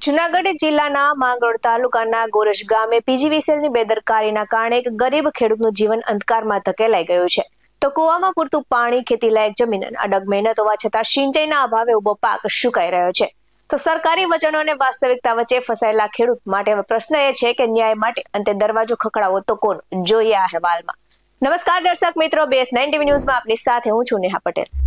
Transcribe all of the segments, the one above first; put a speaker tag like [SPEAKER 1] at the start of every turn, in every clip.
[SPEAKER 1] જૂનાગઢ જિલ્લાના માંગરોળ તાલુકાના ગોરજ ગામે પીજીવીસીએલની બેદરકારીના કારણે એક ગરીબ ખેડૂતનું જીવન અંધકારમાં ધકેલાઈ ગયું છે. તો કુવામાં પૂરતું પાણી, ખેતીલાયક જમીન અને અડગ મહેનત હોવા છતાં સિંચાઈના અભાવે ઉભો પાક સુકાઈ રહ્યો છે. તો સરકારી વચનો અને વાસ્તવિકતા વચ્ચે ફસાયેલા ખેડૂત માટે હવે પ્રશ્ન એ છે કે ન્યાય માટે અંતે દરવાજો ખખડાવો તો કોણ? જોઈએ આ અહેવાલમાં. નમસ્કાર દર્શક મિત્રો, BS9 TV ન્યૂઝમાં આપની સાથે હું છું નેહા પટેલ.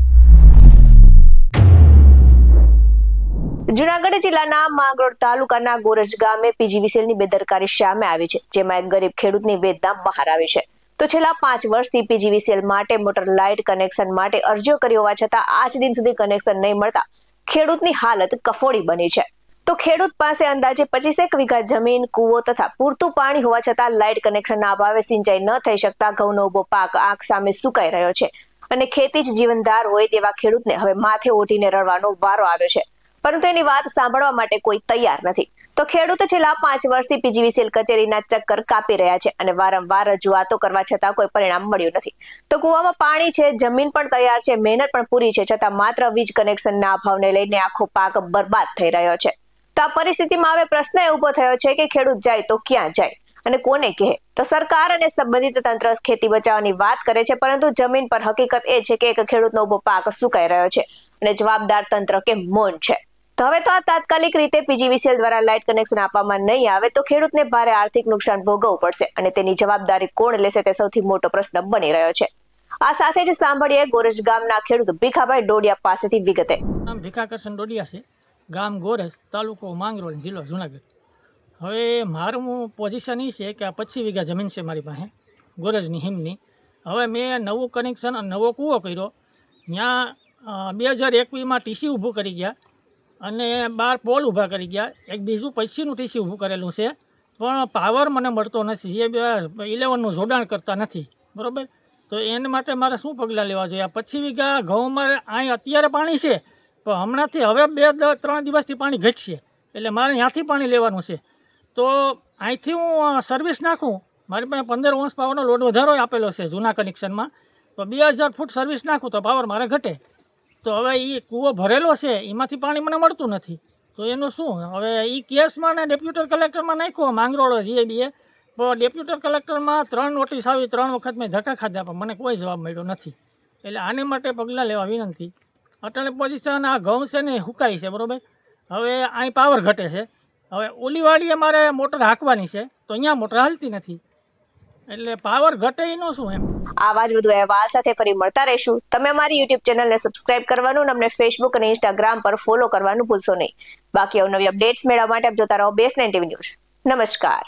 [SPEAKER 1] જૂનાગઢ જિલ્લાના માંગરોળ તાલુકાના ગોરજ ગામે પીજીવીસીએલની બેદરકારી સામે આવી છે, જેમાં એક ગરીબ ખેડૂતની વેદના બહાર આવી છે. તો છેલ્લા 5 વર્ષથી પીજીવીસીએલ માટે મોટર લાઇટ કનેક્શન માટે અરજીઓ કરી હોવા છતાં આજ દિન સુધી કનેક્શન નહીં મળતા ખેડૂતની હાલત કફોડી બની છે. તો ખેડૂત પાસે અંદાજે 25 વીઘા જમીન, કૂવો તથા પૂરતું પાણી હોવા છતાં લાઇટ કનેક્શનના અભાવે સિંચાઈ ન થઈ શકતા ઘઉંનો ઉભો પાક આંખ સામે સુકાઈ રહ્યો છે અને ખેતી જ જીવનદાર હોય તેવા ખેડૂતને હવે માથે ઓઢીને રડવાનો વારો આવ્યો છે. પરંતુ એની વાત સાંભળવા માટે કોઈ તૈયાર નથી. તો ખેડૂત છેલ્લા 5 વર્ષથી પીજીવીસીએલ કચેરીના ચક્કર કાપી રહ્યા છે અને વારંવાર રજૂઆતો કરવા છતાં કોઈ પરિણામ મળ્યું નથી. તો કુવામાં પાણી છે, જમીન પણ તૈયાર છે, મહેનત પણ પૂરી છે, છતાં માત્ર વીજ કનેક્શનના અભાવને લઈને આખો પાક બરબાદ થઈ રહ્યો છે. તો આ પરિસ્થિતિમાં હવે પ્રશ્ન એ ઉભો થયો છે કે ખેડૂત જાય તો ક્યાં જાય અને કોને કહે? તો સરકાર અને સંબંધિત તંત્ર ખેતી બચાવવાની વાત કરે છે, પરંતુ જમીન પર હકીકત એ છે કે એક ખેડૂતનો ઉભો પાક સુકાઈ રહ્યો છે અને જવાબદાર તંત્ર કે મૌન છે. તો હવે તો આ તાત્કાલિક રીતે પીજીવીસીએલ દ્વારા લાઇટ કનેક્શન આપવામાં નહીં આવે તો ખેડૂતને ભારે આર્થિક નુકસાન ભોગવવું પડશે અને તેની જવાબદારી કોણ લેશે તે સૌથી મોટો પ્રશ્ન બની રહ્યો છે. આ સાથે જ સાંભળીએ ગોરજ ગામના ખેડૂત ભીખાભાઈ ડોડિયા પાસેથી વિગતે.
[SPEAKER 2] નામ ભીખાકર્ષણ ડોડિયા છે, ગામ ગોરજ, તાલુકો માંગરોળ, જિલ્લો જુનાગઢ. હવે મારું પોઝિશન એ છે કે આ 25 વીઘા જમીન છે મારી પાસે ગોરજની હિમની. હવે મેં નવું કનેક્શન અને નવો કૂવો કર્યો. ત્યાં 2021માં ટીસી ઊભું કરી ગયા અને 12 પોલ ઊભા કરી ગયા. એક બીજું પછીનું ટીસી ઊભું કરેલું છે, પણ પાવર મને મળતો નથી. એ 11નું જોડાણ કરતા નથી, બરાબર. તો એને માટે મારે શું પગલાં લેવા જોઈએ? 25 વીઘા ઘઉંમાં અહીં અત્યારે પાણી છે, પણ હમણાંથી હવે 2-3 દિવસથી પાણી ઘટશે, એટલે મારે ત્યાંથી પાણી લેવાનું છે. તો અહીંથી હું સર્વિસ નાખું, મારી પાસે 15 હોર્સ પાવરનો લોડ વધારો આપેલો છે જૂના કનેક્શનમાં. તો 2000 ફૂટ સર્વિસ નાખું તો પાવર મારે ઘટે. તો હવે એ કૂવો ભરેલો છે, એમાંથી પાણી મને મળતું નથી. તો એનું શું? હવે એ કેસમાં ને ડેપ્યુટર કલેક્ટરમાં નાખ્યો માંગરોળ જીએબીએ, પણ ડેપ્યુટર કલેક્ટરમાં 3 નોટિસ આવી, 3 વખત મેં ધક્કા ખાધા, પણ મને કોઈ જવાબ મળ્યો નથી. એટલે આને માટે પગલાં લેવા વિનંતી. અટલ પોઝિશન આ ઘઉં છે ને હુકાઈ છે, બરાબર. હવે અહીં પાવર ઘટે છે. હવે ઓલીવાડીએ મારે મોટર હાંકવાની છે, તો અહીંયા મોટર હાલતી નથી. એટલે પાવર ઘટે એનો શું એમ.
[SPEAKER 1] આવા જ વધુ અહેવાલ સાથે ફરી મળતા રહીશું. તમે અમારી YouTube ચેનલને સબસ્ક્રાઇબ કરવાનું અને અમને Facebook અને Instagram પર ફોલો કરવાનું ભૂલશો નહીં. બાકી અવનવી અપડેટ્સ મેળવવા માટે આપ જોતા રહો BS9 TV ન્યૂઝ. નમસ્કાર.